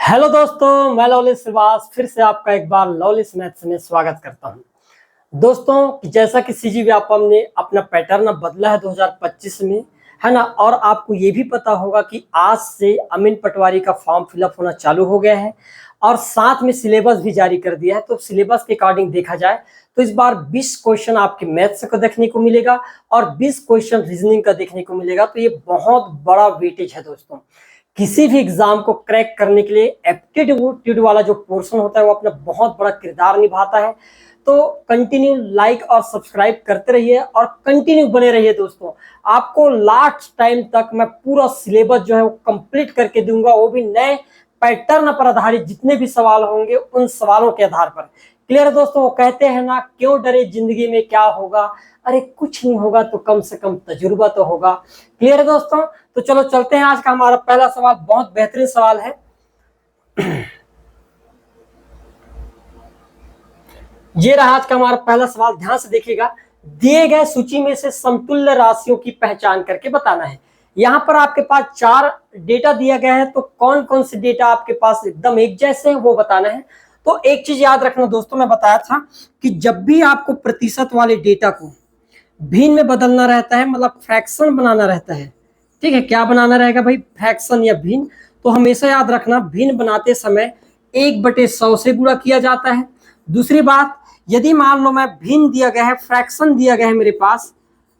Hello दोस्तों, मैं लवलेश श्रीवास फिर से आपका एक बार लवलेश मैथ्स में स्वागत करता हूं। दोस्तों, जैसा कि सीजी व्यापम ने अपना पैटर्न बदला है 2025 में, है ना। और आपको ये भी पता होगा कि आज से अमीन पटवारी का फॉर्म फिलअप होना चालू हो गया है और साथ में सिलेबस भी जारी कर दिया है। तो सिलेबस के अकॉर्डिंग देखा जाए तो इस बार 20 क्वेश्चन आपके मैथ्स का देखने को मिलेगा और 20 क्वेश्चन रीजनिंग का देखने को मिलेगा। तो ये बहुत बड़ा वेटेज है दोस्तों। किसी भी एग्जाम को क्रैक करने के लिए एप्टीट्यूड वाला जो पोर्शन होता है वो अपना बहुत बड़ा किरदार निभाता है। तो कंटिन्यू लाइक और सब्सक्राइब करते रहिए और कंटिन्यू बने रहिए दोस्तों। आपको लास्ट टाइम तक मैं पूरा सिलेबस जो है वो कंप्लीट करके दूंगा, वो भी नए पैटर्न पर आधारित। जितने भी सवाल होंगे उन सवालों के आधार पर। क्लियर है दोस्तों। वो कहते हैं ना, क्यों डरे, जिंदगी में क्या होगा। अरे कुछ नहीं होगा तो कम से कम तजुर्बा तो होगा। क्लियर है दोस्तों। तो चलो चलते हैं। आज का हमारा पहला सवाल बहुत बेहतरीन सवाल है। ये रहा आज का हमारा पहला सवाल, ध्यान से देखिएगा। दिए गए सूची में से समतुल्य राशियों की पहचान करके बताना है। यहाँ पर आपके पास 4 डेटा दिया गया है, तो कौन कौन से डेटा आपके पास एकदम एक जैसे हैं वो बताना है। तो एक चीज याद रखना दोस्तों, मैं बताया था कि जब भी आपको प्रतिशत वाले डेटा को भिन्न में बदलना रहता है, मतलब फ्रैक्शन बनाना रहता है, ठीक है। क्या बनाना रहेगा भाई? फ्रैक्शन या भिन्न। तो हमेशा याद रखना, भिन्न बनाते समय 1/100 से गुणा किया जाता है। दूसरी बात, यदि मान लो मैं भिन्न दिया गया है, फ्रैक्शन दिया गया है मेरे पास,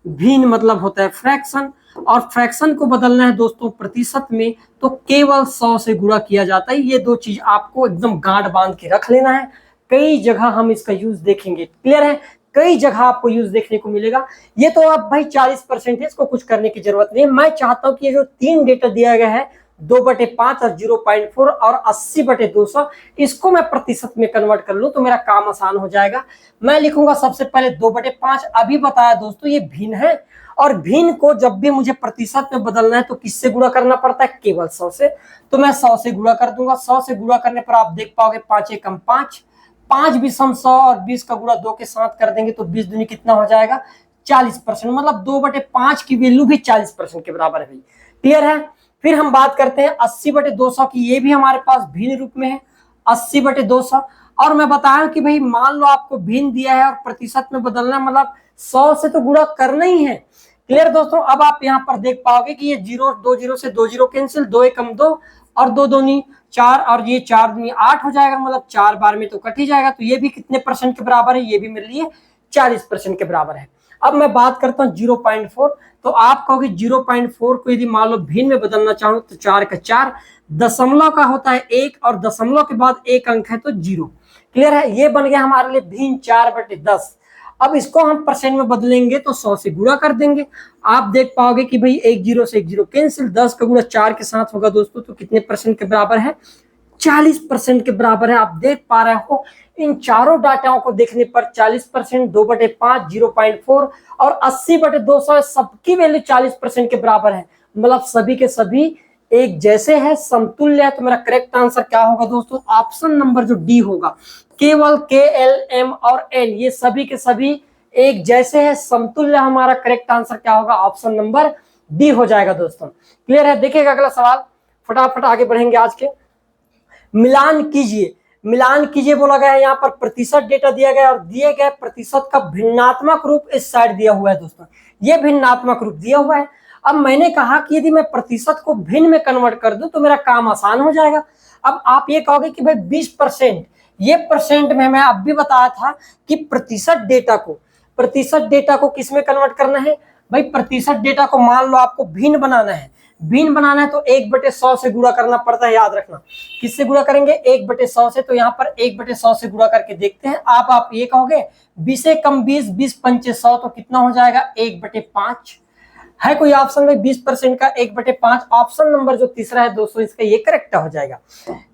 भिन्न मतलब होता है फ्रैक्शन, और फ्रैक्शन को बदलना है दोस्तों प्रतिशत में, तो केवल 100 से गुणा किया जाता है। ये 2 चीज आपको एकदम गांठ बांध के रख लेना है। कई जगह हम इसका यूज देखेंगे। क्लियर है। कई जगह आपको यूज देखने को मिलेगा। ये तो आप भाई 40% है, इसको कुछ करने की जरूरत नहीं है। मैं चाहता हूं कि ये जो 3 डेटा दिया गया है, 2/5 और 0.4 और 80/200, इसको मैं प्रतिशत में कन्वर्ट कर लूं तो मेरा काम आसान हो जाएगा। मैं लिखूंगा सबसे पहले 2/5। अभी बताया दोस्तों ये भिन्न है, और भिन्न को जब भी मुझे प्रतिशत में बदलना है तो किससे गुणा करना पड़ता है? केवल 100 से। तो मैं 100 से गुणा कर दूंगा। 100 से गुणा करने पर आप देख पाओगे 5 एकम 5, 5 विषम 100 और 20 का गुणा 2 के साथ कर देंगे तो 20 दूनी कितना हो जाएगा? 40%। मतलब 2/5 की वैल्यू भी 40% के बराबर है भाई। क्लियर है। फिर हम बात करते हैं 80/200 की। ये भी हमारे पास भिन्न रूप में है, 80/200। और मैं बताया कि भाई मान लो आपको भिन्न दिया है और प्रतिशत में बदलना, मतलब 100 से तो गुणा करना ही है। क्लियर दोस्तों। अब आप यहाँ पर देख पाओगे कि ये 0, 2 0 से 2 0 कैंसिल, 2 एकम 2 और 2 दूनी 4 और ये 4 दूनी 8 हो जाएगा। मतलब 4 बार में तो कट ही जाएगा। तो ये भी कितने परसेंट के बराबर है? ये भी मेरे लिए 40% के बराबर है। अब मैं बात करता हूँ 0.4। तो आप कहोगे 0.4 को यदि मान लो भिन्न में बदलना चाहो तो 4 का 4, दशमलव का होता है 1 और दशमलव के बाद 1 अंक है तो 0। क्लियर है। ये बन गया हमारे लिए भिन्न 4/10। अब इसको हम परसेंट में बदलेंगे तो 100 से गुणा कर देंगे। आप देख पाओगे कि भाई 1 0 से 1 0 कैंसिल, 10 का गुणा 4 के साथ होगा दोस्तों, तो कितने परसेंट के बराबर है? 40% के बराबर है। आप देख पा रहे हो इन चारों डाटाओं को देखने पर 40%, 2/5, 0.4 और 80/200 सबकी वैल्यू 40% के बराबर है। मतलब सभी के सभी एक जैसे है, समतुल्य है। तो मेरा करेक्ट आंसर क्या होगा दोस्तों? ऑप्शन नंबर जो डी होगा। केवल के, एल, एम और एन ये सभी के सभी एक जैसे है, समतुल्य। हमारा करेक्ट आंसर क्या होगा? ऑप्शन नंबर डी हो जाएगा दोस्तों। क्लियर है। देखिएगा अगला सवाल, फटाफट आगे बढ़ेंगे आज के। मिलान कीजिए, मिलान कीजिए बोला गया है। यहाँ पर प्रतिशत डेटा दिया गया और दिए गए प्रतिशत का भिन्नात्मक रूप इस साइड दिया हुआ है दोस्तों। ये भिन्नात्मक रूप दिया हुआ है। अब मैंने कहा कि यदि मैं प्रतिशत को भिन्न में कन्वर्ट कर दूं तो मेरा काम आसान हो जाएगा। अब आप ये कहोगे कि भाई 20%, ये परसेंट में मैं अब भी बताया था कि प्रतिशत डेटा को किस में कन्वर्ट करना है भाई? प्रतिशत डेटा को मान लो आपको भिन्न बनाना है। भिन्न बनाना है तो 1/100 से गुणा करना पड़ता है। याद रखना, किससे गुणा करेंगे? 1/100 से। तो यहाँ पर 1/100 से गुणा करके देखते हैं। आप ये कहोगे 20 कम 20, 20 पंचे 100, तो कितना हो जाएगा? 1/5 है। कोई ऑप्शन में 20% का 1/5? ऑप्शन नंबर जो तीसरा है दोस्तों, इसका ये करेक्ट हो जाएगा।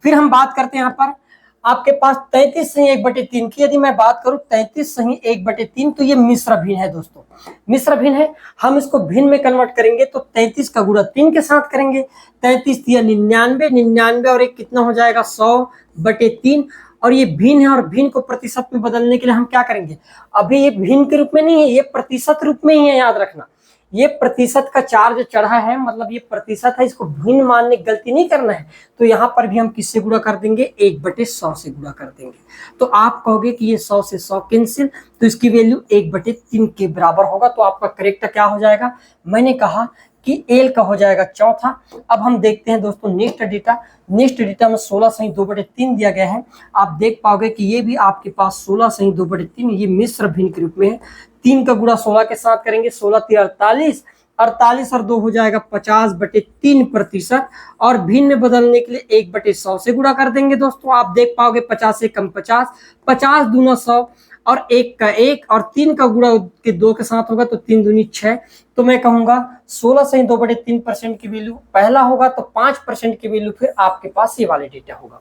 फिर हम बात करते हैं यहाँ पर आपके पास 33 सही 1/3 की। यदि मैं बात करूं 33 सही 1/3, तो ये मिश्र भिन्न है दोस्तों। मिश्र भिन्न है। हम इसको भिन्न में कन्वर्ट करेंगे तो 33 का गुणा 3 के साथ करेंगे। 33 दिया 99, 99 और एक कितना हो जाएगा? 100/3। और ये भिन्न है, और भिन्न को प्रतिशत में बदलने के लिए हम क्या करेंगे? अभी ये भिन्न के रूप में नहीं है, ये प्रतिशत रूप में ही है। याद रखना, ये प्रतिशत का चार्ज चढ़ा है, मतलब ये प्रतिशत है, इसको भिन्न मानने की गलती नहीं करना है। तो यहाँ पर भी हम किससे गुणा कर देंगे, 1/100 से गुणा कर देंगे। तो आप कहोगे कि ये 100 से 100 कैंसिल, तो इसकी वैल्यू 1/3 के बराबर होगा। तो आपका करेक्ट क्या हो जाएगा, मैंने कहा कि एल का हो जाएगा चौथा। अब हम देखते हैं दोस्तों नेक्स्ट डेटा। नेक्स्ट डेटा में 16 सही 2/3 दिया गया है। आप देख पाओगे कि ये भी आपके पास 16 सही 2/3, ये मिश्र भिन्न के रूप में है। 3 का गुणा 16 के साथ करेंगे, 16 3 48, 48 और 2 हो जाएगा 50/3%। और भिन्न में बदलने के लिए 1/100 से गुणा कर देंगे दोस्तों। आप देख पाओगे 50 से कम 50, 50 दूना 100 और 1 का 1 और 3 का गुणा के 2 के साथ होगा तो 3 दूनी 6। तो मैं कहूंगा 16 से 2/3% की वैल्यू पहला होगा, तो 5% की वैल्यू फिर आपके पास ये वाले डेटा होगा।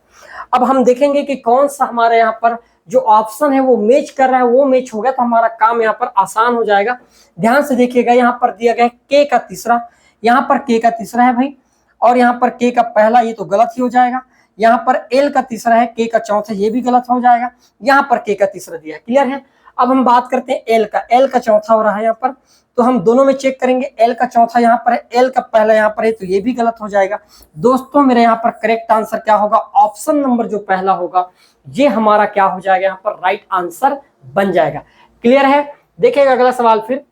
अब हम देखेंगे कि कौन सा हमारे यहाँ पर जो ऑप्शन है वो मैच कर रहा है, वो मैच हो गया तो हमारा काम यहाँ पर आसान हो जाएगा। ध्यान से देखिएगा, यहाँ पर दिया गया है के का तीसरा, यहाँ पर के का तीसरा है भाई, और यहाँ पर के का पहला, ये तो गलत ही हो जाएगा। यहाँ पर एल का तीसरा है, के का चौथा, ये भी गलत हो जाएगा। यहाँ पर के का तीसरा दिया है, क्लियर है। अब हम बात करते हैं एल का, एल का चौथा हो रहा है यहाँ पर, तो हम दोनों में चेक करेंगे। एल का चौथा यहाँ पर है, एल का पहला यहाँ पर है, तो ये भी गलत हो जाएगा। दोस्तों मेरे यहाँ पर करेक्ट आंसर क्या होगा, ऑप्शन नंबर जो पहला होगा ये हमारा क्या हो जाएगा, यहाँ पर राइट आंसर बन जाएगा। क्लियर है। देखिएगा अगला सवाल फिर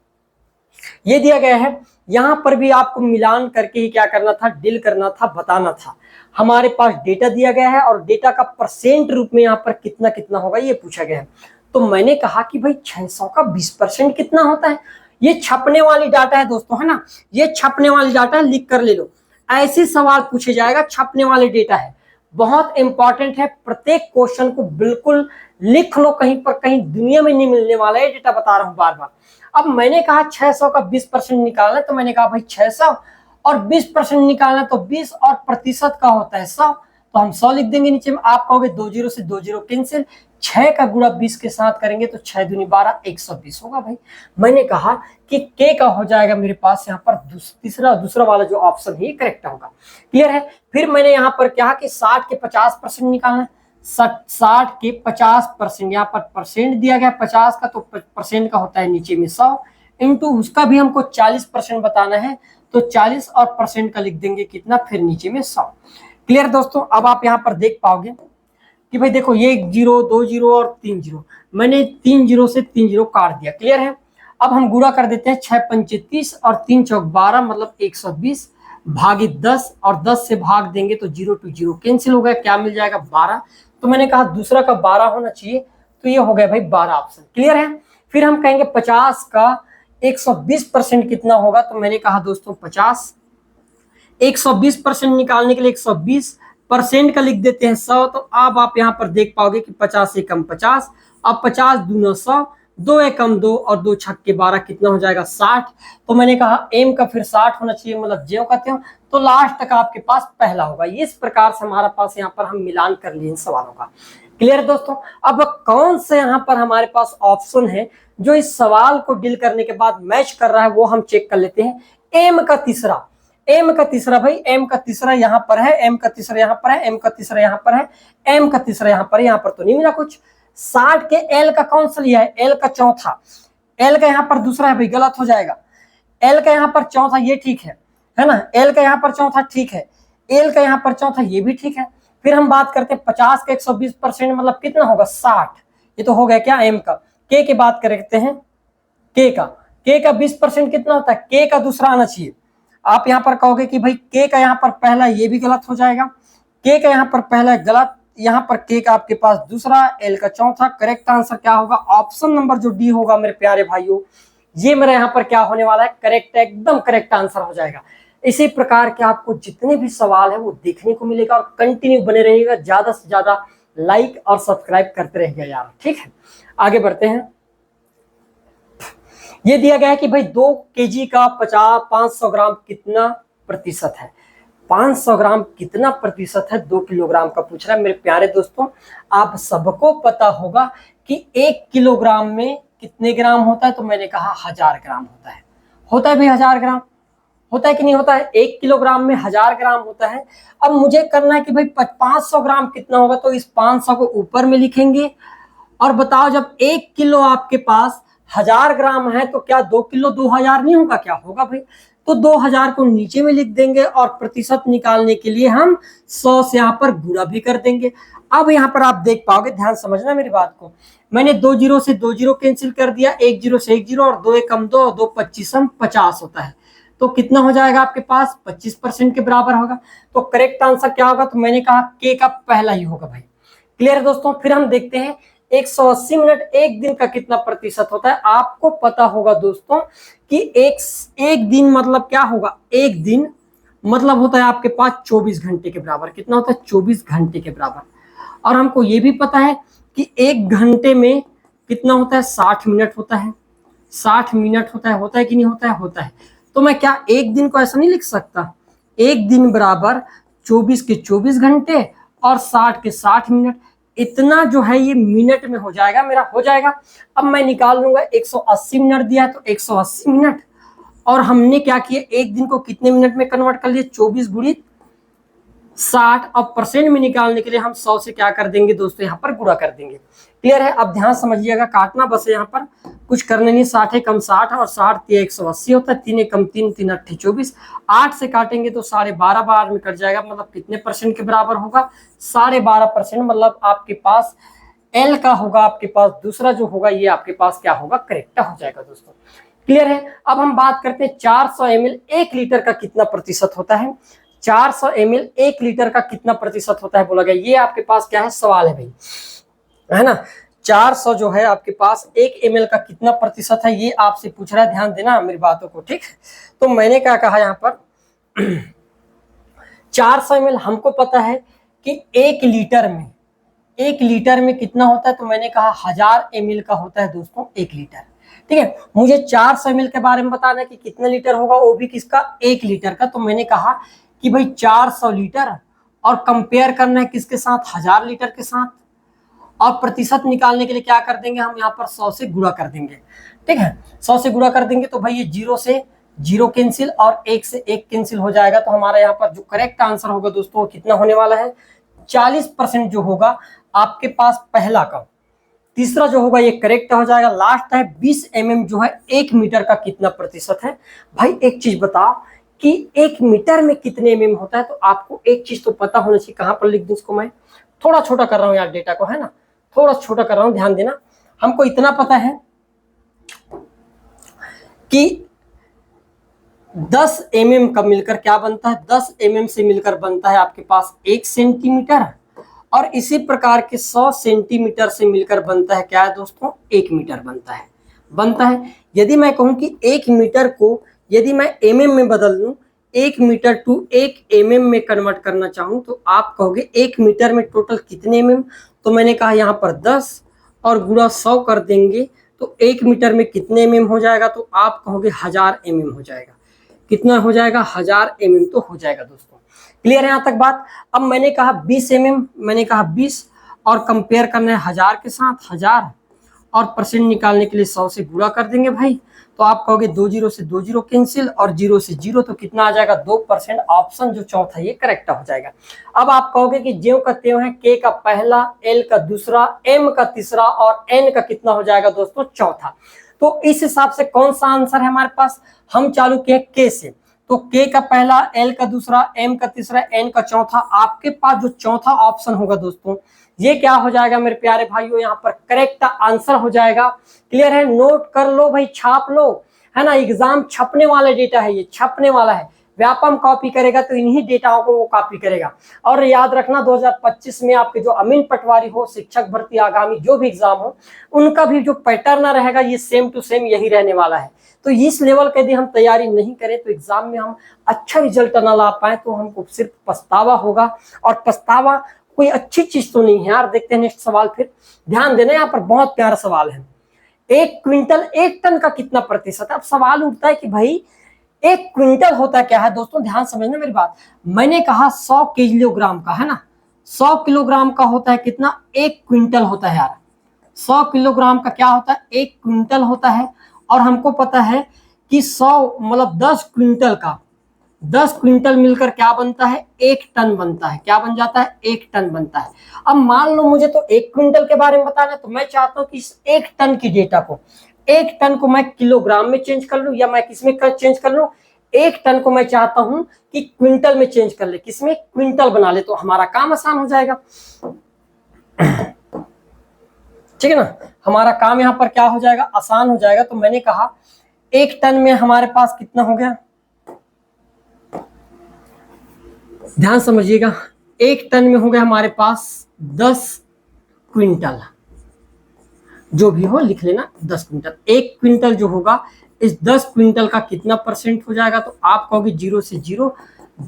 ये दिया गया है, यहां पर भी आपको मिलान करके ही क्या करना था, डील करना था, बताना था। हमारे पास डेटा दिया गया है और डेटा का परसेंट रूप में यहाँ पर कितना कितना होगा ये पूछा गया है। तो मैंने कहा कि भाई 600 का 20% कितना होता है। ये छपने वाली डाटा है दोस्तों, है ना, ये छपने वाली डाटा है, लिख कर ले लो। ऐसे सवाल पूछे जाएगा, छपने वाले डेटा है, बहुत इंपॉर्टेंट है। प्रत्येक क्वेश्चन को बिल्कुल लिख लो, कहीं पर कहीं दुनिया में नहीं मिलने वाला है डेटा, बता रहा हूं बार बार। अब मैंने कहा 600 का 20% निकालना है, तो मैंने कहा भाई 600 और 20% निकालना, तो 20 और प्रतिशत का होता है 100, तो हम 100 लिख देंगे नीचे में। आप कहोगे 2 0 से 2 0 कैंसिल, 6 का गुणा 20 के साथ करेंगे तो 6 दूनी 12, 120 होगा भाई। मैंने कहा कि के का हो जाएगा मेरे पास यहाँ पर दूसरा वाला जो ऑप्शन है करेक्ट होगा। क्लियर है। फिर मैंने यहाँ पर क्या कि 60 के 50% निकालना है, 60 के 50%, यहाँ पर परसेंट दिया गया 50 का, तो परसेंट का होता है नीचे में 100 इंटू उसका भी हमको 40% बताना है, तो 40 और परसेंट का लिख देंगे कितना, फिर नीचे में 100। क्लियर दोस्तों। अब आप यहाँ पर देख पाओगे कि भाई देखो ये 1 0 2 0 और 3 0, मैंने 3 0 से 3 0 काट दिया। क्लियर है। अब हम गुणा कर देते हैं, 6 पंचे 30 और 3 चौक 12, मतलब 120 भागे 10, और 10 से भाग देंगे तो 0 टू 0 कैंसिल हो गया, क्या मिल जाएगा 12। तो मैंने कहा दूसरा का 12 होना चाहिए, तो ये हो गया भाई 12 ऑप्शन। क्लियर है। फिर हम कहेंगे 50 का 120% कितना होगा, तो मैंने कहा दोस्तों 50, 120% निकालने के लिए 120% का लिख देते हैं 100। तो अब आप यहाँ पर देख पाओगे कि 50 से कम 50, अब 50 दूना 100, 2 एकम 2 और 2 छक्के 12, कितना हो जाएगा 60। तो मैंने कहा एम का फिर 60 होना चाहिए, मतलब ज्यों कहते हो, तो लास्ट तक आपके पास पहला होगा। इस प्रकार से हमारा पास यहाँ पर हम मिलान कर लिए इन सवालों का। क्लियर दोस्तों। अब कौन से यहाँ पर हमारे पास ऑप्शन है जो इस सवाल को डील करने के बाद मैच कर रहा है, वो हम चेक कर लेते हैं। एम का तीसरा, एम का तीसरा भाई, एम का तीसरा यहाँ पर है, एम का तीसरा यहाँ पर है, एम का तीसरा यहाँ पर है, एम का तीसरा यहाँ पर है, यहाँ पर तो नहीं मिला कुछ। 60 के एल का कौन सा लिया है, एल का चौथा, एल का यहाँ पर दूसरा है भाई, गलत हो जाएगा। एल का यहाँ पर चौथा, ये ठीक है ना, एल का यहाँ पर चौथा ठीक है, एल का यहाँ पर चौथा, ये भी ठीक है। फिर हम बात करते हैं 50 का 120%, मतलब कितना होगा 60, ये तो हो गया क्या एम का। के बात करते हैं के का 20% कितना होता है, के का दूसरा आना चाहिए। आप यहाँ पर कहोगे कि भाई के का यहाँ पर पहला, ये भी गलत हो जाएगा। के का यहाँ पर पहला गलत, यहाँ पर के का आपके पास दूसरा, एल का चौथा। करेक्ट आंसर क्या होगा, ऑप्शन नंबर जो डी होगा मेरे प्यारे भाइयों, ये मेरा यहाँ पर क्या होने वाला है, करेक्ट, एकदम करेक्ट आंसर हो जाएगा। इसी प्रकार के आपको जितने भी सवाल है वो देखने को मिलेगा, और कंटिन्यू बने रहिएगा, ज्यादा से ज्यादा लाइक और सब्सक्राइब करते रहिएगा यार, ठीक है। आगे बढ़ते हैं। ये दिया गया है कि भाई 2 kg का 500 ग्राम कितना प्रतिशत है, 500 ग्राम कितना प्रतिशत है 2 किलोग्राम का पूछ रहा है। मेरे प्यारे दोस्तों, आप सबको पता होगा कि 1 किलोग्राम में कितने ग्राम होता है, तो मैंने कहा 1000 ग्राम होता है भाई, 1000 ग्राम होता है कि नहीं होता है, 1 किलोग्राम में 1000 ग्राम होता है। अब मुझे करना है कि भाई 500 ग्राम कितना होगा, तो इस 500 को ऊपर में लिखेंगे, और बताओ जब 1 किलो आपके पास 1000 ग्राम है तो क्या 2 किलो 2000 नहीं होगा, क्या होगा भाई। तो 2000 को नीचे में लिख देंगे और प्रतिशत निकालने के लिए हम 100 से यहाँ पर गुणा भी कर देंगे। अब यहाँ पर आप देख पाओगे, ध्यान समझना मेरी बात को, मैंने 2 जीरो से 2 जीरो कैंसिल कर दिया, 1 जीरो से 1 जीरो, और 2 एकम 2 और 2 पच्चीसम 50 होता है। तो कितना हो जाएगा आपके पास, 25% के बराबर होगा। तो करेक्ट आंसर क्या होगा, तो मैंने कहा के का पहला ही होगा भाई। क्लियर है दोस्तों। फिर हम देखते हैं 180 मिनट एक दिन का कितना प्रतिशत होता है। आपको पता होगा दोस्तों कि एक दिन मतलब क्या होगा, एक दिन मतलब होता है आपके पास 24 घंटे के बराबर। कितना होता है, 24 घंटे के बराबर। और हमको ये भी पता है कि एक घंटे में कितना होता है, 60 मिनट होता है। 60 मिनट होता है कि नहीं होता है, होता है। तो मैं क्या एक दिन को ऐसा नहीं लिख सकता, एक दिन बराबर 24 के 24 घंटे और 60 के 60 मिनट। इतना जो है ये मिनट में हो जाएगा, मेरा हो जाएगा। अब मैं निकाल लूंगा, 180 मिनट दिया है तो 180 मिनट, और हमने क्या किया, एक दिन को कितने मिनट में कन्वर्ट कर लिया, 24 गुणित 60। अब परसेंट में निकालने के लिए हम 100 से क्या कर देंगे दोस्तों, यहाँ पर गुणा कर देंगे। क्लियर है। अब ध्यान समझिएगा, काटना बस है, यहाँ पर कुछ करने नहीं। 60 एकम 60 और 60 180 होता है, 3 एकम 3 3 8 24। 8 से काटेंगे तो 12.5 बार में कट जाएगा, मतलब कितने परसेंट के बराबर होगा, 12.5%। मतलब आपके पास एल का होगा, आपके पास दूसरा जो होगा ये आपके पास क्या होगा, करेक्ट हो जाएगा दोस्तों। क्लियर है। अब हम बात करते हैं 400 ml 1 लीटर का कितना प्रतिशत होता है। 400 ml 1 लीटर का कितना प्रतिशत होता है बोला गया, ये आपके पास क्या है, सवाल है भाई, है ना। 400 जो है आपके पास 1 ml का कितना प्रतिशत है, ये आपसे पूछ रहा है। ध्यान देना मेरी बातों को, ठीक। तो मैंने क्या कहा यहाँ पर 400 ml हमको पता है कि 1 लीटर में कितना होता है, तो मैंने कहा 1000 ml का होता है दोस्तों 1 लीटर। ठीक है, मुझे 400 ml के बारे में बताना है कि कितना लीटर होगा, वो भी किसका, 1 लीटर का। तो मैंने कहा कि भाई 400 लीटर, और कंपेयर करना है किसके साथ, 1000 लीटर के साथ। और प्रतिशत निकालने के लिए क्या कर देंगे, हम यहाँ पर 100 से गुणा कर देंगे। ठीक है, 100 से गुणा कर देंगे तो भाई ये 0 से 0 कैंसिल और 1 से 1 कैंसिल हो जाएगा। तो हमारा यहाँ पर जो करेक्ट आंसर होगा दोस्तों, कितना होने वाला है, 40% जो होगा आपके पास पहला का। तीसरा जो होगा ये करेक्ट हो जाएगा। लास्ट है 20 mm जो है 1 मीटर का कितना प्रतिशत है। भाई एक चीज बताओ कि 1 मीटर में कितने mm होता है, तो आपको एक चीज तो पता होना चाहिए। कहां पर लिख दूं इसको, मैं थोड़ा छोटा कर रहा हूं यार डेटा को, है ना, थोड़ा छोटा कर रहा हूं, ध्यान देना। हमको इतना पता है कि 10 mm का मिलकर क्या बनता है, 10 mm से मिलकर बनता है आपके पास 1 सेंटीमीटर, और इसी प्रकार के 100 सेंटीमीटर से मिलकर बनता है क्या है दोस्तों, 1 मीटर बनता है। यदि मैं कहूं कि 1 मीटर को यदि मैं mm में बदल दूं, 1 मीटर टू 1 mm में कन्वर्ट करना चाहूं, तो आप कहोगे 1 मीटर में टोटल कितने mm, तो मैंने कहा यहाँ पर 10 और गुणा 100 कर देंगे तो 1 मीटर में कितने mm हो जाएगा, तो आप कहोगे 1000 mm हो जाएगा। कितना हो जाएगा, 1000 mm तो हो जाएगा दोस्तों। क्लियर है यहाँ तक बात। अब मैंने कहा 20 mm, मैंने कहा 20, और कंपेयर करना है 1000 के साथ 1000, और परसेंट निकालने के लिए 100 से गुणा कर देंगे भाई। तो आप कहोगे 2 जीरो से 2 जीरो कैंसिल और 0 से 0, तो कितना आ जाएगा, 2%। ऑप्शन जो चौथा ये करेक्ट हो जाएगा। अब आप कहोगे कि ज्यों का त्यों है, के का पहला, एल का दूसरा, एम का तीसरा और एन का कितना हो जाएगा दोस्तों, चौथा। तो इस हिसाब से कौन सा आंसर है हमारे पास, हम चालू किए के से, तो के का पहला, एल का दूसरा, एम का तीसरा, एन का चौथा। आपके पास जो चौथा ऑप्शन होगा दोस्तों, ये क्या हो जाएगा मेरे प्यारे भाइयों, यहाँ पर करेक्ट आंसर हो जाएगा। क्लियर है, नोट कर लो भाई, छाप लो, है ना। एग्जाम छपने वाला डेटा है, ये छपने वाला है। व्यापम कॉपी करेगा तो इन्हीं डेटाओं को वो कॉपी करेगा। और याद रखना 2025 में आपके जो अमीन पटवारी हो, शिक्षक भर्ती आगामी जो भी एग्जाम हो, उनका भी जो पैटर्न रहेगा ये सेम टू सेम यही रहने वाला है। तो इस लेवल का यदि हम तैयारी नहीं करें तो एग्जाम में हम अच्छा रिजल्ट ना ला पाए तो हमको सिर्फ पछतावा होगा, और पछतावा कोई अच्छी चीज तो नहीं है यार। देखते हैं नेक्स्ट सवाल, फिर ध्यान देना, यहाँ पर बहुत प्यारा सवाल है। 1 क्विंटल 1 टन का कितना प्रतिशत है। अब सवाल उठता है कि भाई 1 क्विंटल होता क्या है दोस्तों, ध्यान समझना मेरी बात। मैंने कहा 100 किलोग्राम का, है ना, 100 किलोग्राम का होता है कितना, 1 क्विंटल होता है यार। 100 किलोग्राम का क्या होता है, 1 क्विंटल होता है। और हमको पता है कि 100 मतलब 10 क्विंटल का, 10 क्विंटल मिलकर क्या बनता है, 1 टन बनता है। क्या बन जाता है, 1 टन बनता है। अब मान लो मुझे तो 1 क्विंटल के बारे में बताना है, तो मैं चाहता हूं कि इस 1 टन की डेटा को 1 टन को मैं किलोग्राम में चेंज कर लूं या मैं किसमें चेंज कर लूं, 1 टन को मैं चाहता हूं कि क्विंटल में चेंज कर ले, किसमें, क्विंटल बना ले, तो हमारा काम आसान हो जाएगा। ठीक है ना, हमारा काम यहाँ पर क्या हो जाएगा, आसान हो जाएगा। तो मैंने कहा 1 टन में हमारे पास कितना हो गया, ध्यान समझिएगा, 1 टन में हो गया हमारे पास 10 क्विंटल, जो भी हो लिख लेना 10 क्विंटल। 1 क्विंटल जो होगा इस 10 क्विंटल का कितना परसेंट हो जाएगा, तो आप कहोगे 0 से 0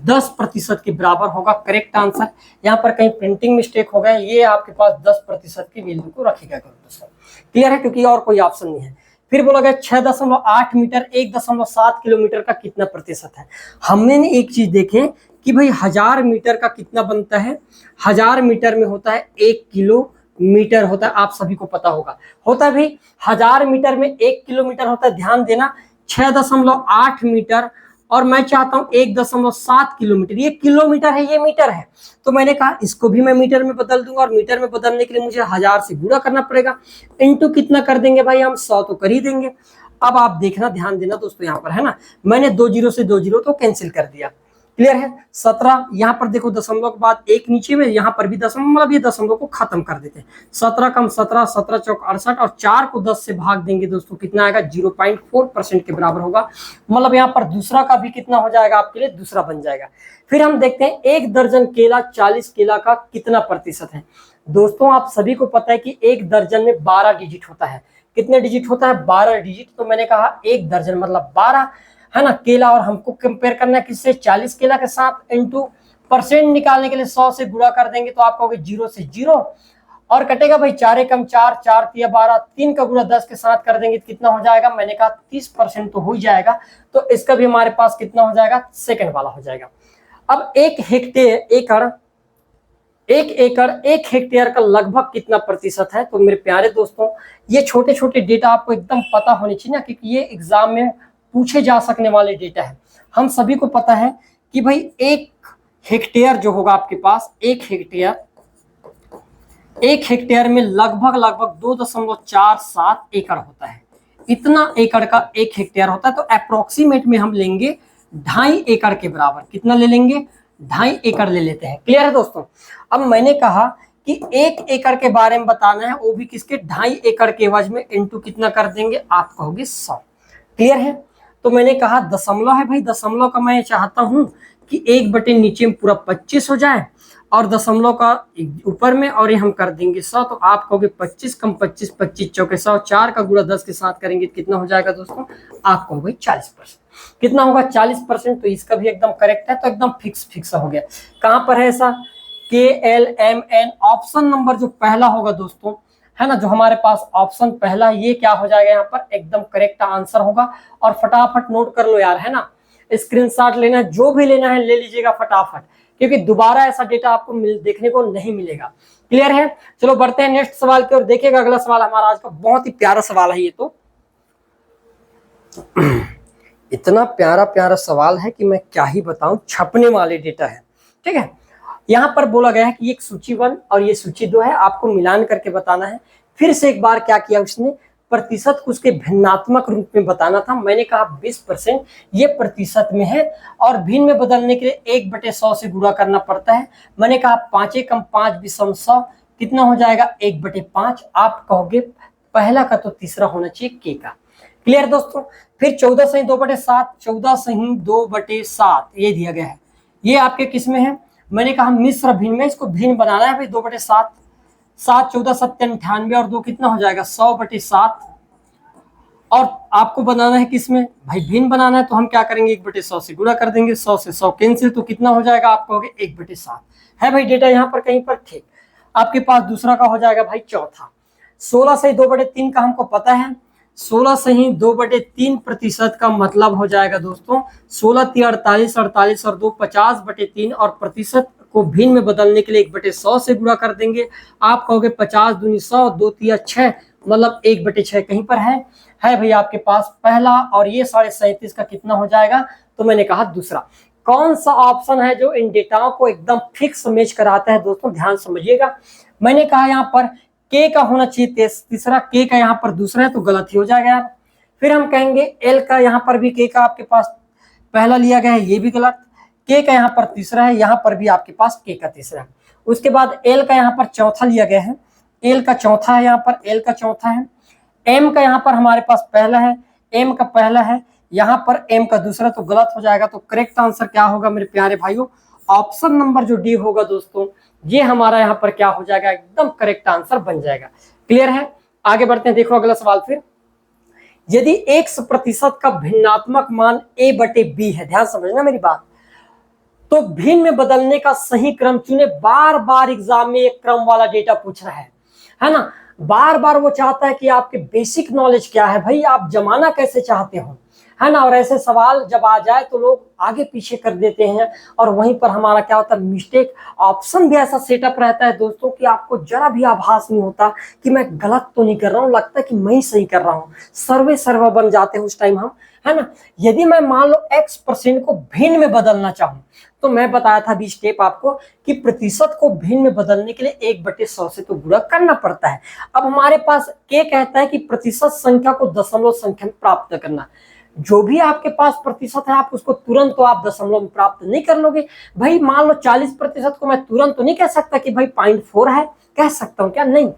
10% के बराबर होगा। Correct answer. यहाँ पर कहीं प्रिंटिंग मिस्टेक हो गया, ये आपके पास 10% की वैल्यू को रखेगा दोस्तों। क्लियर है, क्योंकि और कोई ऑप्शन नहीं है। फिर बोला गया 6.8 मीटर 1.7 किलोमीटर का कितना प्रतिशत है। हमने एक चीज देखे कि भाई 1000 मीटर का कितना बनता है, 1000 मीटर में होता है 1 किलोमीटर होता है, आप सभी को पता होता है भाई 1000 मीटर में 1 किलोमीटर होता है। ध्यान देना 6.8 मीटर और मैं चाहता हूं 1.7 किलोमीटर, ये किलोमीटर है, ये मीटर है, तो मैंने कहा इसको भी मैं मीटर में बदल दूंगा, और मीटर में बदलने के लिए मुझे 1000 से गुणा करना पड़ेगा, इनटू कितना कर देंगे भाई हम 100 तो कर ही देंगे। अब आप देखना, ध्यान देना दोस्तों, यहाँ पर है ना, मैंने 2 जीरो से 2 जीरो तो कैंसिल कर दिया। क्लियर है। 17 यहाँ पर देखो दशमलव के बाद 1 नीचे में, यहाँ पर भी दशमलव, मतलब ये दशमलव को खत्म कर देते हैं। 17 कम 17, 17 चौक 68 और 4 को 10 से भाग देंगे दोस्तों, कितना आएगा 0.4% के बराबर होगा। मतलब यहाँ पर दूसरा का भी कितना हो जाएगा आपके लिए, दूसरा बन जाएगा। फिर हम देखते हैं 1 दर्जन केला 40 केला का कितना प्रतिशत है। दोस्तों आप सभी को पता है कि 1 दर्जन में 12 डिजिट होता है। कितने डिजिट होता है, 12 डिजिट। तो मैंने कहा 1 दर्जन मतलब 12 है ना केला, और हमको कंपेयर करना है किससे, 40 केला के साथ। इनटू परसेंट निकालने के लिए 100 से गुणा कर देंगे, तो आप कहोगे 0 से 0 और कटेगा भाई 4 एकम 4, 4 तिया 12, 3 का गुणा 10 के साथ कर देंगे, कितना हो जाएगा, मैंने कहा 30% तो हो ही जाएगा। तो इसका भी हमारे पास कितना हो जाएगा, सेकंड वाला हो जाएगा। अब 1 हेक्टेयर का लगभग कितना प्रतिशत है। तो मेरे प्यारे दोस्तों ये छोटे छोटे डेटा आपको एकदम पता होने चाहिए ना, क्योंकि ये एग्जाम में पूछे जा सकने वाले डेटा है। हम सभी को पता है कि भाई 1 हेक्टेयर जो होगा आपके पास, 1 हेक्टेयर में लगभग 2.47 एकड़ होता है। इतना एकड़ का 1 हेक्टेयर होता है। तो अप्रोक्सीमेट में हम लेंगे 2.5 एकड़ के बराबर। कितना ले लेंगे, 2.5 एकड़ ले लेते हैं। क्लियर है दोस्तों। अब मैंने कहा कि 1 एकड़ के बारे में बताना है, वो भी किसके, 2.5 एकड़ के एवज में, इनटू कितना कर देंगे, आप कहोगे 100। क्लियर है। तो मैंने कहा दशमलव है भाई, दशमलव का मैं चाहता हूं कि 1 बटे नीचे में पूरा 25 हो जाए और दशमलव का ऊपर में, और ये हम कर देंगे 100। तो आप कहोगे 25 कम 25, 25 चौके 100, 4 का गुणा 10 के साथ करेंगे कितना हो जाएगा दोस्तों, आप कहोगे 40%। कितना होगा, 40%। तो इसका भी एकदम करेक्ट है, तो एकदम फिक्स हो गया। कहां पर है ऐसा, KLMN ऑप्शन नंबर जो पहला होगा दोस्तों, है ना, जो हमारे पास ऑप्शन पहला, ये क्या हो जाएगा यहाँ पर, एकदम करेक्ट आंसर होगा। और फटाफट नोट कर लो यार, है ना, स्क्रीनशॉट लेना है, जो भी लेना है ले लीजिएगा फटाफट, क्योंकि दोबारा ऐसा डेटा आपको देखने को नहीं मिलेगा। क्लियर है। चलो बढ़ते हैं नेक्स्ट सवाल की ओर। देखिएगा अगला सवाल हमारा आज का बहुत ही प्यारा सवाल है। ये तो इतना प्यारा सवाल है कि मैं क्या ही बताऊं, छपने वाले डेटा है। ठीक है। यहाँ पर बोला गया है कि एक सूची 1 और ये सूची 2 है, आपको मिलान करके बताना है। फिर से एक बार क्या किया उसने, प्रतिशत को उसके भिन्नात्मक रूप में बताना था। मैंने कहा 20% ये प्रतिशत में है, और भिन्न में बदलने के लिए 1/100 से गुणा करना पड़ता है। मैंने कहा 5 एकम 5 विषम 100, कितना हो जाएगा 1/5। आप कहोगे पहला का तो तीसरा होना चाहिए के का। क्लियर दोस्तों। फिर 14 सही 2/7, 14 सही 2/7 ये दिया गया है। ये आपके किस में है, मैंने कहा मिश्र भिन्न में, इसको भिन्न बनाना है भाई। 2/7, 7 14 7 98 और 2 कितना हो जाएगा 100/7। और आपको बनाना है किसमें भाई, भिन्न बनाना है, तो हम क्या करेंगे 1/100 से गुणा कर देंगे। 100 से 100 कैंसिल, तो कितना हो जाएगा, आप कहोगे 1/7 है भाई डेटा यहाँ पर कहीं पर। ठीक। आपके पास दूसरा का हो जाएगा भाई चौथा। 16 से 2/3 का हमको पता है, 16 से ही 2/3 प्रतिशत का मतलब हो जाएगा दोस्तों 16 × 48, 48 और 2 50/3, और प्रतिशत को भिन्न में बदलने के लिए 1/100 से गुणा कर देंगे। आप कहोगे 50 दूनी 100, 2 तिया 6, मतलब 1/6 कहीं पर है भैया आपके पास पहला। और ये 37.5 का कितना हो जाएगा, तो मैंने कहा दूसरा। कौन सा ऑप्शन है जो इन डेटाओं को एकदम फिक्स मैच कराता है दोस्तों, ध्यान समझिएगा। मैंने कहा यहाँ पर के का होना चाहिए तीसरा, के का यहाँ पर दूसरा है तो गलत ही हो जाएगा यार। फिर हम कहेंगे एल का यहाँ पर भी के का आपके पास पहला लिया गया है, ये भी गलत। के का यहाँ पर तीसरा है, यहाँ पर भी आपके पास के का तीसरा है। उसके बाद एल का यहाँ पर चौथा लिया गया है, एल का चौथा है, यहाँ पर एल का चौथा है। एम का यहाँ पर हमारे पास पहला है, एम का पहला है, यहाँ पर एम का दूसरा, तो गलत हो जाएगा। तो करेक्ट आंसर क्या होगा मेरे प्यारे भाइयों? ऑप्शन नंबर जो डी होगा दोस्तों, ये हमारा यहाँ पर क्या हो जाएगा, एकदम करेक्ट आंसर बन जाएगा। क्लियर है? आगे बढ़ते हैं, देखो अगला सवाल। फिर यदि x% का भिन्नात्मक मान a/b है, ध्यान समझना मेरी बात, तो भिन्न में बदलने का सही क्रम चुने। बार बार एग्जाम में एक क्रम वाला डेटा पूछ रहा है ना, बार बार वो चाहता है कि आपके बेसिक नॉलेज क्या है भाई, आप जमाना कैसे चाहते हो, है ना। और ऐसे सवाल जब आ जाए तो लोग आगे पीछे कर देते हैं और वहीं पर हमारा क्या होता है, मिस्टेक। ऑप्शन भी ऐसा सेटअप रहता है दोस्तों कि आपको जरा भी आभास नहीं होता कि मैं गलत तो नहीं कर रहा हूँ, लगता है कि मैं ही सही कर रहा हूँ। सर्वे बन जाते हैं उस टाइम हम, है ना। यदि मैं मान लो x% को भिन्न में बदलना चाहूँ, तो मैं बताया था अभी स्टेप आपको कि प्रतिशत को भिन्न में बदलने के लिए 1/100 से तो गुणा करना पड़ता है। अब हमारे पास के कहता है कि प्रतिशत संख्या को दशमलव संख्या में प्राप्त करना। जो भी आपके पास प्रतिशत है, आप उसको तुरंत तो आप दशमलव में प्राप्त नहीं कर लोगे भाई। मान लो 40% को मैं तुरंत तो नहीं कह सकता कि भाई 0.4 है, कह सकता हूं क्या? नहीं।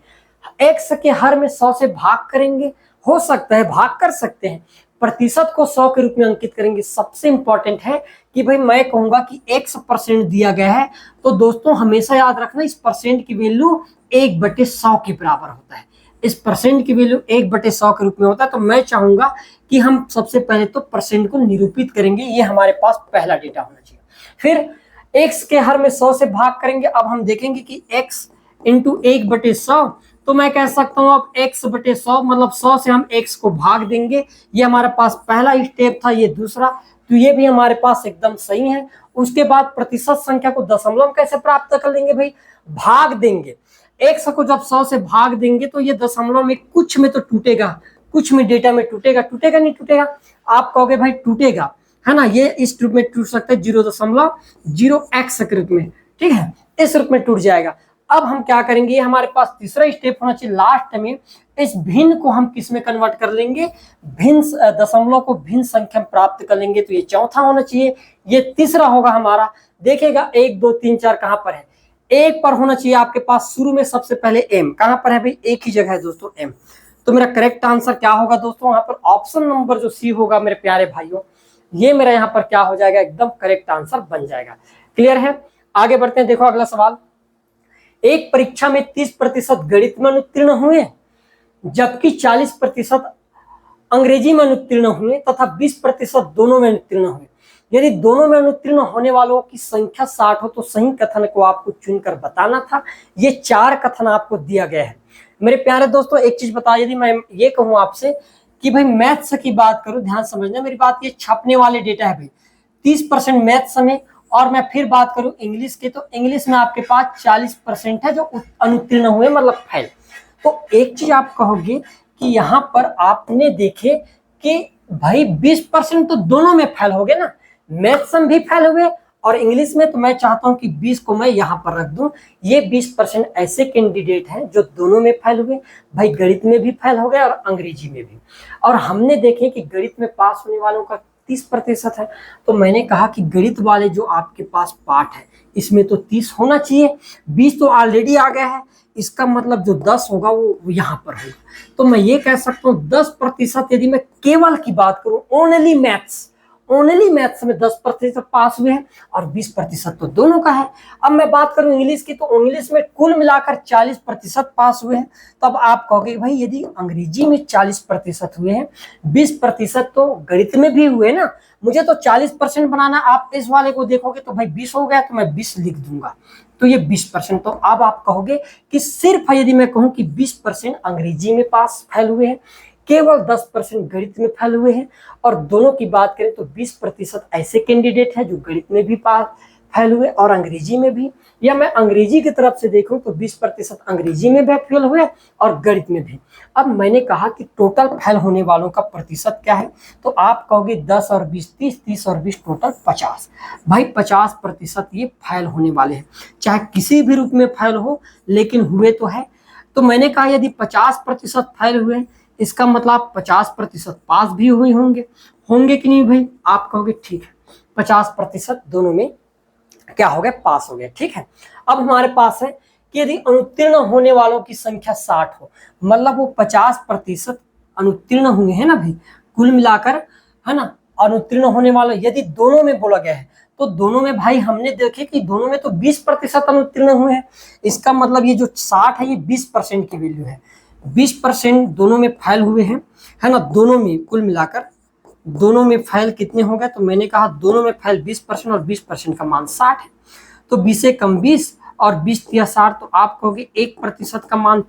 x के हर में 100 से भाग करेंगे, हो सकता है भाग कर सकते हैं, प्रतिशत को 100 के रूप में अंकित करेंगे। सबसे इंपॉर्टेंट है कि भाई मैं कहूंगा कि x% दिया गया है, तो दोस्तों हमेशा याद रखना इस परसेंट की वैल्यू 1/100 के बराबर होता है। इस परसेंट की वैल्यू 1/100 के रूप में होता है। तो मैं चाहूंगा कि हम सबसे पहले तो परसेंट को निरूपित करेंगे, ये हमारे पास पहला डेटा होना चाहिए। फिर x के हर में 100 से भाग करेंगे। अब हम देखेंगे कि x इंटू 1/100, तो मैं कह सकता हूं अब x/100 मतलब 100 से हम x को भाग देंगे। ये हमारे पास पहला स्टेप था, ये दूसरा, तो ये भी हमारे पास एकदम सही है। उसके बाद प्रतिशत संख्या को दशमलव कैसे प्राप्त कर लेंगे भाई? भाग देंगे। x को जब 100 से भाग देंगे तो ये दशमलव में कुछ में तो टूटेगा, कुछ में डेटा में टूटेगा। टूटेगा नहीं टूटेगा? आप कहोगे भाई टूटेगा, है ना। ये इस रूप में टूट सकता है 0.0x के रूप में, ठीक है, इस रूप में टूट जाएगा। अब हम क्या करेंगे, हमारे पास तीसरा स्टेप होना चाहिए लास्ट में। इस भिन्न को हम किस में कन्वर्ट कर लेंगे? भिन्न दशमलव को भिन्न संख्या में प्राप्त कर लेंगे, तो ये चौथा होना चाहिए। ये तीसरा होगा हमारा। देखेगा 1 2 3 4 कहां पर है? एक पर होना चाहिए आपके पास शुरू में सबसे पहले m। कहां पर है भाई? एक ही जगह है दोस्तों, m। तो मेरा करेक्ट आंसर क्या होगा दोस्तों? यहाँ पर ऑप्शन नंबर जो सी होगा मेरे प्यारे भाइयों, ये मेरा यहाँ पर क्या हो जाएगा, एकदम करेक्ट आंसर बन जाएगा। क्लियर है? आगे बढ़ते हैं, देखो अगला सवाल। एक परीक्षा में 30% गणित में अनुत्तीर्ण हुए, जबकि 40% अंग्रेजी में अनुत्तीर्ण हुए तथा 20% दोनों में अनुत्तीर्ण हुए। यदि दोनों में अनुत्तीर्ण होने वालों की संख्या 60 हो तो सही कथन को आपको चुनकर बताना था। ये 4 कथन आपको दिया गया है। मेरे प्यारे दोस्तों एक चीज बता, यदि मैं ये कहूं आपसे कि भाई मैथ्स की बात करूं, ध्यान समझना मेरी बात, ये छपने वाले डेटा है भाई। 30% मैथ्स में, और मैं फिर बात करूं इंग्लिश की, तो इंग्लिश में आपके पास 40% है जो अनुत्तीर्ण हुए, मतलब फेल। तो एक चीज आप कहोगे कि यहाँ पर आपने देखे कि भाई 20% तो दोनों में फेल हो गए ना, मैथ्स में भी फेल हुए और इंग्लिश में। तो मैं चाहता हूं कि 20 को मैं यहां पर रख दूं। ये 20% ऐसे कैंडिडेट हैं जो दोनों में फेल हुए, भाई गणित में भी फेल हो गए और अंग्रेजी में भी। और हमने देखे कि गणित में पास होने वालों का 30% है, तो मैंने कहा कि गणित वाले जो आपके पास पार्ट है इसमें तो 30 होना चाहिए। 20 तो ऑलरेडी आ गया है, इसका मतलब जो 10 होगा वो यहाँ पर होगा। तो मैं ये कह सकता हूँ 10% यदि मैं केवल की बात करूं, ओनली मैथ्स में 10% पास हुए हैं और 20% तो दोनों का है। अब मैं बात करूं इंग्लिश की, तो इंग्लिश में कुल मिलाकर 40% पास हुए हैं। तब आप कहोगे भाई यदि अंग्रेजी में 40% हुए हैं, 20% तो गणित में भी हुए ना, मुझे तो 40% बनाना। आप इस वाले को देखोगे तो भाई 20 हो गया, तो मैं 20 लिख दूंगा, तो ये 20%। तो अब आप कहोगे कि सिर्फ यदि मैं कहूं कि 20% अंग्रेजी में पास फेल हुए हैं, केवल 10% गणित में फेल हुए हैं, और दोनों की बात करें तो 20% ऐसे कैंडिडेट हैं जो गणित में भी पास फेल हुए और अंग्रेजी में भी। या मैं अंग्रेजी की तरफ से देखूं तो 20% अंग्रेजी में भी फेल हुए और गणित में भी। अब मैंने कहा कि टोटल फेल होने वालों का प्रतिशत क्या है, तो आप कहोगे 10 और 20 30, 30 और 20 टोटल 50। भाई 50% ये फेल होने वाले हैं, चाहे किसी भी रूप में फेल हो, लेकिन हुए तो है। तो मैंने कहा यदि 50% फेल हुए इसका मतलब 50% पास भी हुए होंगे, होंगे कि नहीं भाई? आप कहोगे ठीक है, 50% दोनों में क्या हो गया, पास हो गया। ठीक है, अब हमारे पास है कि यदि अनुत्तीर्ण होने वालों की संख्या 60 हो, मतलब वो 50% अनुत्तीर्ण हुए हैं ना भाई, कुल मिलाकर, है ना। अनुत्तीर्ण होने वाले यदि दोनों में बोला गया है तो दोनों में भाई हमने देखे कि दोनों में तो 20% अनुत्तीर्ण हुए हैं। इसका मतलब ये जो 60 है ये 20% की वैल्यू है, 20% दोनों में फेल हुए हैं, है ना। दोनों में कुल मिलाकर दोनों में फेल कितने हो गए? तो मैंने कहा दोनों में फेल 20% और 20% का मान 60 है, तो 20 से कम 20 और 20 या 60, तो आप कहोगे 1% का मान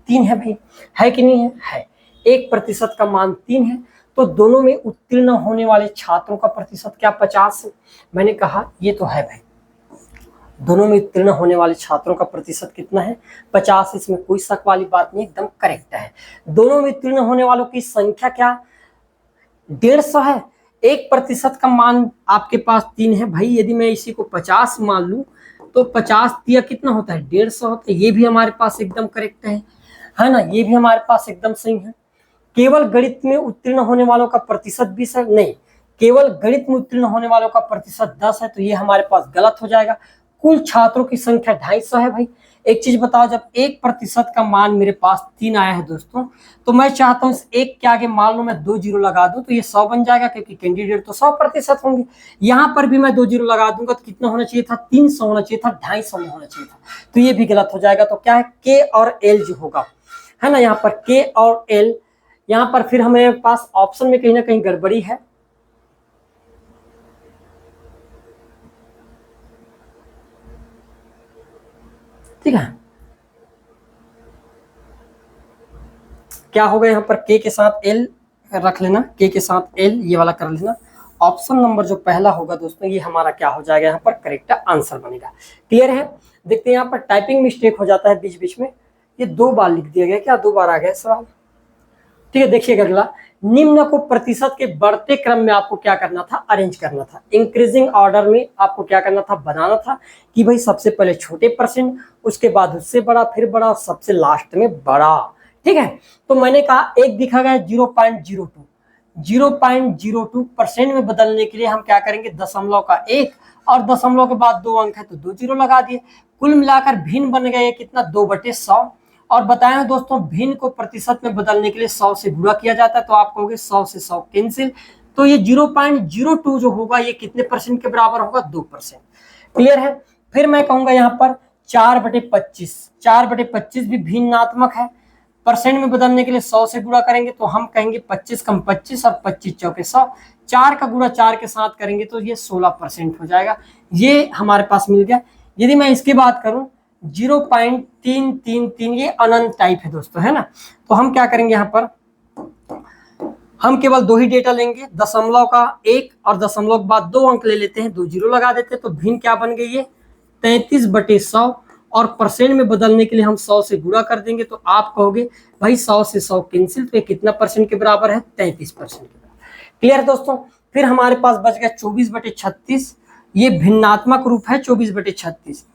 3 है भाई, है कि नहीं है? है। 1% का मान 3 है, तो दोनों में उत्तीर्ण होने वाले छात्रों का प्रतिशत क्या 50 है? मैंने कहा ये तो है भाई, दोनों में उत्तीर्ण होने वाले छात्रों का प्रतिशत कितना है? 50। इसमें कोई शक वाली बात नहीं, एकदम करेक्ट है। दोनों में उत्तीर्ण होने वालों की संख्या क्या 150 है। 1% का मान आपके पास 3 है भाई, यदि मैं इसी को 50 मान लूं तो 50 दिया कितना होता है? 150 होता है। ये भी हमारे पास एकदम करेक्ट है ना, ये भी हमारे पास एकदम सही है। केवल गणित में उत्तीर्ण होने वालों का प्रतिशत 20 है, नहीं, केवल गणित में उत्तीर्ण होने वालों का प्रतिशत 10 है, तो ये हमारे पास गलत हो जाएगा। कुल छात्रों की संख्या 250 है भाई। एक चीज बताओ, जब 1% का मान मेरे पास 3 आया है दोस्तों, तो मैं चाहता हूं इस 1 के आगे मान लो मैं 2 जीरो लगा दूं तो ये 100 बन जाएगा, क्योंकि कैंडिडेट तो 100% होंगे। यहां पर भी मैं 2 जीरो लगा दूंगा तो कितना होना चाहिए था? 300 होना चाहिए था, 250 में होना चाहिए था, तो ये भी गलत हो जाएगा। तो क्या है, के और एल जो होगा, है ना, यहाँ पर के और एल, यहाँ पर फिर हमें पास ऑप्शन में कहीं ना कहीं गड़बड़ी है। ठीक है, क्या होगा, यहाँ पर के साथ एल रख लेना, के साथ एल ये वाला कर लेना। ऑप्शन नंबर जो पहला होगा दोस्तों ये हमारा क्या हो जाएगा, यहाँ पर करेक्ट आंसर बनेगा। क्लियर है? देखते हैं यहाँ पर टाइपिंग मिस्टेक हो जाता है बीच बीच में, ये 2 बार लिख दिया गया, क्या 2 बार आ गया सवाल? ठीक है, देखिएगा अगला, निम्न को प्रतिशत के बढ़ते क्रम में आपको क्या करना था? अरेंज करना था। इंक्रीजिंग ऑर्डर में आपको क्या करना था? बनाना था कि भाई सबसे पहले छोटे परसेंट, उसके बाद उससे बड़ा, फिर बड़ा, सबसे लास्ट में बड़ा। ठीक है, तो मैंने कहा एक दिखा गया 0.02, 0.02% में बदलने के लिए हम क्या करेंगे? दशमलव का 1 और दशमलव के बाद 2 अंक है तो 2 जीरो लगा दिए। कुल मिलाकर भिन्न बन गए कितना? 2/100। और बताएं दोस्तों, भिन्न को प्रतिशत में बदलने के लिए 100 से गुणा किया जाता है, तो आप कहोगे 100 से 100 कैंसिल, तो ये 0.02 जो होगा ये कितने परसेंट के बराबर होगा? 2%। क्लियर है? फिर मैं कहूंगा यहाँ पर 4/25, 4/25 भी भिन्नात्मक है। परसेंट में बदलने के लिए 100 से गुणा करेंगे तो हम कहेंगे 25 कम 25 और 25 चौके 100, 4 का गुणा 4 के साथ करेंगे तो ये 16% हो जाएगा। ये हमारे पास मिल गया। यदि मैं इसकी बात करूं 0.333, ये अनंत टाइप है दोस्तों, है ना। तो हम क्या करेंगे, यहाँ पर हम केवल 2 ही डेटा लेंगे, दशमलव का 1 और दशमलव के बाद 2 अंक ले लेते हैं, 2 जीरो लगा देते हैं, तो भिन्न क्या बन गई है? 33/100। और परसेंट में बदलने के लिए हम 100 से गुणा कर देंगे, तो आप कहोगे भाई 100 से 100 कैंसिल, तो ये कितना परसेंट के बराबर है? 33% के बराबर। क्लियर है दोस्तों? फिर हमारे पास बच गया 24/36, ये भिन्नात्मक रूप है 24/36,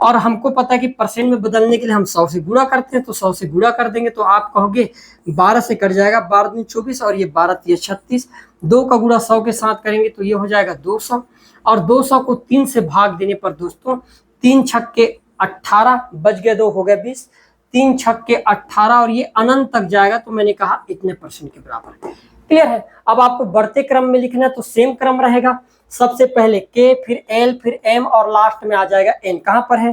और हमको पता है कि परसेंट में बदलने के लिए हम 100 से गुणा करते हैं, तो 100 से गुणा कर देंगे तो आप कहोगे 12 से कट जाएगा, 12 दूनी 24 और ये 12 तिया 36, 2 का गुणा 100 के साथ करेंगे तो ये हो जाएगा 200, और 200 को 3 से भाग देने पर दोस्तों 3 छक्के 18, बच गए 2 हो गए 20, 3 छक्के 18 और ये अनंत तक जाएगा, तो मैंने कहा इतने परसेंट के बराबर। क्लियर है? अब आपको बढ़ते क्रम में लिखना है तो सेम क्रम रहेगा, सबसे पहले के, फिर एल, फिर एम और लास्ट में आ जाएगा एन। कहां पर है?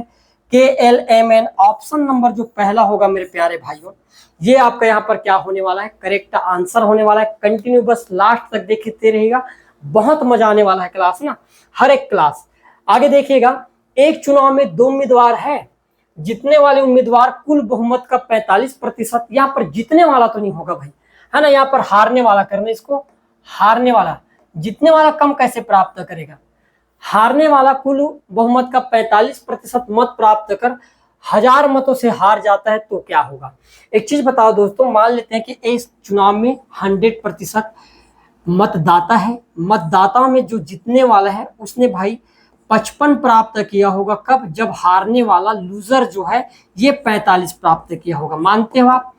K L M N. Option number जो पहला होगा मेरे प्यारे भाइयों, ये आपका यहाँ पर क्या होने वाला है? करेक्ट आंसर होने वाला है। कंटिन्यू बस लास्ट तक देखते रहिएगा, बहुत मजा आने वाला है क्लास ना, हर एक क्लास। आगे देखिएगा, एक चुनाव में 2 उम्मीदवार है, जीतने वाले उम्मीदवार कुल बहुमत का 45%, यहाँ पर जीतने वाला तो नहीं होगा भाई, है ना, यहाँ पर हारने वाला करना, इसको हारने वाला। जीतने वाला कम कैसे प्राप्त करेगा? हारने वाला कुल बहुमत का 45% मत प्राप्त कर 1000 मतों से हार जाता है तो क्या होगा? एक चीज बताओ दोस्तों, मान लेते हैं कि इस चुनाव में 100% मतदाता है, मतदाताओं में जो जीतने वाला है उसने भाई 55 प्राप्त किया होगा। कब? जब हारने वाला लूजर जो है ये 45 प्राप्त किया होगा। मानते हो आप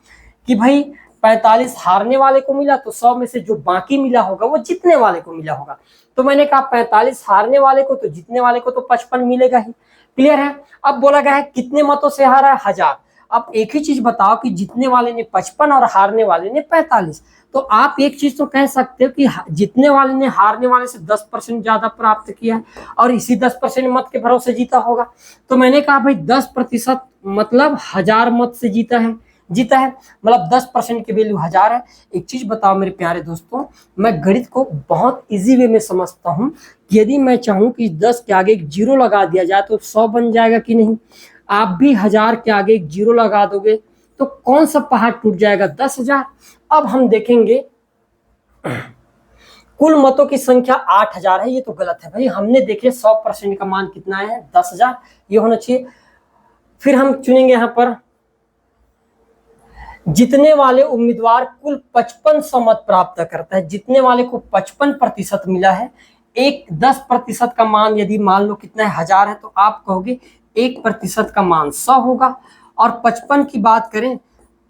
कि भाई 45 हारने वाले को मिला, तो 100 में से जो बाकी मिला होगा वो जीतने वाले को मिला होगा। तो मैंने कहा 45 हारने वाले को, तो जीतने वाले को तो 55 मिलेगा ही। क्लियर है? अब बोला गया है कितने मतों से हारा है? 1000। अब एक ही चीज बताओ कि जीतने वाले ने 55 और हारने वाले ने 45। तो आप एक चीज तो कह सकते हो कि जीतने वाले ने हारने वाले से 10% ज्यादा प्राप्त किया है और इसी 10% मत के भरोसे जीता होगा। तो मैंने कहा भाई 10% मतलब 1000 मत से जीता है, मतलब 10% की वैल्यू 1000 है। एक चीज बताओ मेरे प्यारे दोस्तों, मैं गणित को बहुत इजी वे में समझता हूँ। यदि मैं चाहूँ कि 10 के आगे एक जीरो लगा दिया जाए तो 100 बन जाएगा कि नहीं? आप भी 1000 के आगे एक जीरो लगा दोगे तो कौन सा पहाड़ टूट जाएगा? 10,000। अब हम देखेंगे कुल मतों की संख्या 8000 है, ये तो गलत है भाई। हमने देखे 100% का मान कितना है? 10,000, ये होना चाहिए। फिर हम चुनेंगे यहाँ पर जीतने वाले उम्मीदवार कुल 5500 मत प्राप्त करता है। जीतने वाले को 55% मिला है। एक 10% का मान यदि मान लो कितना है? 1000 है, तो आप कहोगे 1% का मान 100 होगा। और 55 की बात करें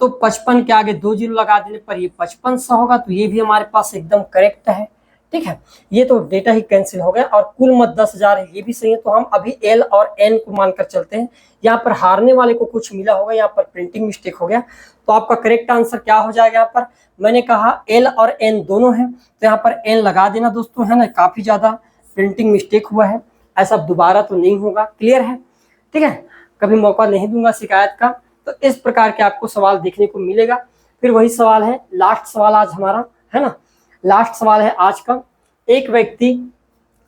तो 55 के आगे 2 जीरो लगा देने पर ये 5500 होगा। तो ये भी हमारे पास एकदम करेक्ट है। ठीक है, ये तो डेटा ही कैंसिल हो गया। और कुल मत 10,000 है, ये भी सही है। तो हम अभी एल और एन को मानकर चलते हैं। यहाँ पर हारने वाले को कुछ मिला होगा, यहाँ पर प्रिंटिंग मिस्टेक हो गया। तो आपका करेक्ट आंसर क्या हो जाएगा? यहाँ पर मैंने कहा एल और एन दोनों है, तो यहाँ पर एन लगा देना दोस्तों, है ना। काफी ज्यादा प्रिंटिंग मिस्टेक हुआ है, ऐसा दोबारा तो नहीं होगा। क्लियर है? ठीक है, कभी मौका नहीं दूंगा शिकायत का। तो इस प्रकार के आपको सवाल देखने को मिलेगा। फिर वही सवाल है, लास्ट सवाल आज हमारा, है ना। लास्ट सवाल है आज का। एक व्यक्ति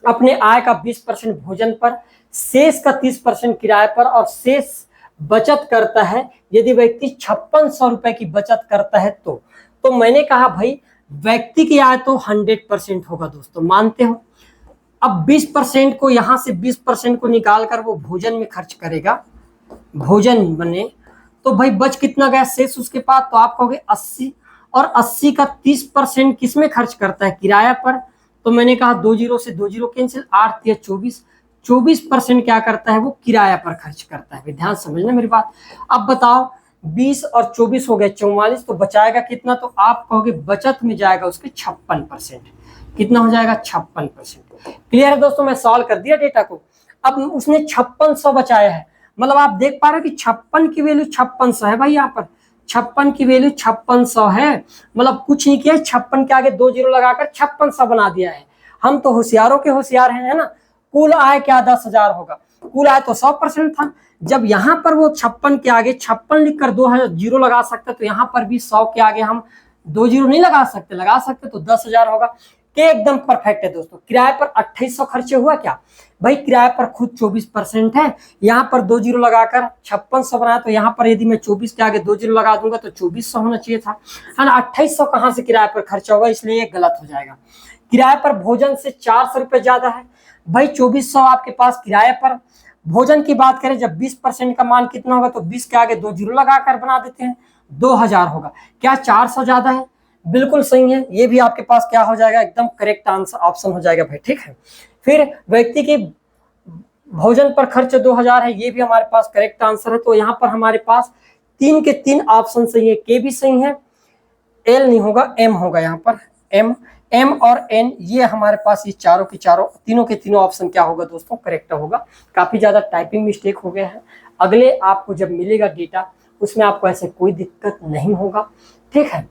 अपने आय का 20% भोजन पर, शेष का 30% किराए पर और शेष बचत करता है। यदि व्यक्ति 5600 रुपए की बचत करता है तो मैंने कहा भाई व्यक्ति की आय तो 100% होगा दोस्तों, मानते हो। अब 20% को, यहां से 20% को निकाल कर वो भोजन में खर्च करेगा, भोजन बने, तो भाई बच कितना गया शेष उसके पास? तो आप कहोगे 80। और 80 का 30% किसमें खर्च करता है? किराया पर। तो मैंने कहा 2 जीरो से 2 जीरो कैंसिल, 8 या 24, 24% क्या करता है? वो किराया पर खर्च करता है। ध्यान समझना मेरी बात। अब बताओ 20 और 24 हो गए 44, तो बचाएगा कितना? तो आप कहोगे बचत में जाएगा उसके 56%। कितना हो जाएगा? 56%। क्लियर है दोस्तों? मैं सॉल्व कर दिया डेटा को। अब उसने 5600 बचाया है, मतलब आप देख पा रहे हो कि 56 की वैल्यू 5600 है भाई। यहाँ पर 56 की वैल्यू 5600 है, मतलब कुछ नहीं किया, 56 के आगे 2 जीरो लगाकर 5600 बना दिया है। हम तो होशियारों के होशियार हैं, है ना। कुल आय क्या? 10,000 होगा। कुल आय तो 100% था। जब यहाँ पर वो 56 के आगे 56 लिखकर 2 जीरो लगा सकते, तो यहाँ पर भी 100 के आगे हम 2 जीरो नहीं लगा सकते, तो 10,000 होगा। के एकदम परफेक्ट है दोस्तों। किराए पर 2800 खर्चे हुआ क्या? भाई किराए पर खुद 24% है। यहाँ पर 2 जीरो लगाकर 5600 बनाया, तो यहाँ पर यदि मैं 24 के आगे 2 जीरो लगा दूंगा तो 2400 होना चाहिए था, है ना। 2800 कहाँ से किराए पर खर्चा होगा, इसलिए ये गलत हो जाएगा। किराए पर भोजन से 400 रुपए ज्यादा है। भाई 2400 आपके पास किराए पर। भोजन की बात करें, जब 20% का मान कितना होगा, तो 20 के आगे 2 जीरो लगाकर बना देते हैं, 2000 होगा। क्या 400 ज्यादा है? बिल्कुल सही है। ये भी आपके पास क्या हो जाएगा? एकदम करेक्ट आंसर ऑप्शन हो जाएगा भाई। ठीक है, फिर व्यक्ति के भोजन पर खर्च 2000 है, ये भी हमारे पास करेक्ट आंसर है। तो यहाँ पर हमारे पास 3 के 3 ऑप्शन सही है। के भी सही है, एल नहीं होगा, एम होगा। यहाँ पर एम और एन, ये हमारे पास ये चारों के चारों, तीनों के तीनों ऑप्शन क्या होगा दोस्तों? करेक्ट होगा। काफी ज्यादा टाइपिंग मिस्टेक हो गया है। अगले आपको जब मिलेगा डेटा, उसमें आपको ऐसे कोई दिक्कत नहीं होगा। ठीक है,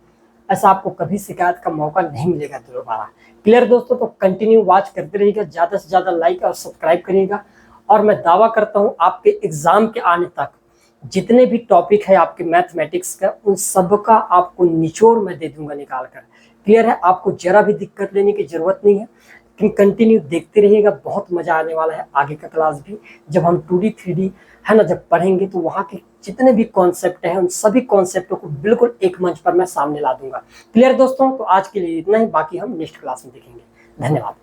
ऐसा आपको कभी शिकायत का मौका नहीं मिलेगा दोबारा। क्लियर दोस्तों? तो कंटिन्यू वॉच करते रहिएगा, ज्यादा से ज्यादा लाइक और सब्सक्राइब करिएगा। और मैं दावा करता हूं आपके एग्जाम के आने तक जितने भी टॉपिक है आपके मैथमेटिक्स का, उन सब का आपको निचोड़ मैं दे दूंगा निकाल कर। क्लियर है? आपको जरा भी दिक्कत लेने की जरूरत नहीं है, लेकिन कंटिन्यू देखते रहिएगा। बहुत मजा आने वाला है आगे का क्लास भी, जब हम 2D 3D, है ना, जब पढ़ेंगे, तो वहाँ के जितने भी कॉन्सेप्ट हैं, उन सभी कॉन्सेप्टों को बिल्कुल एक मंच पर मैं सामने ला दूंगा। क्लियर दोस्तों? तो आज के लिए इतना ही, बाकी हम नेक्स्ट क्लास में देखेंगे। धन्यवाद।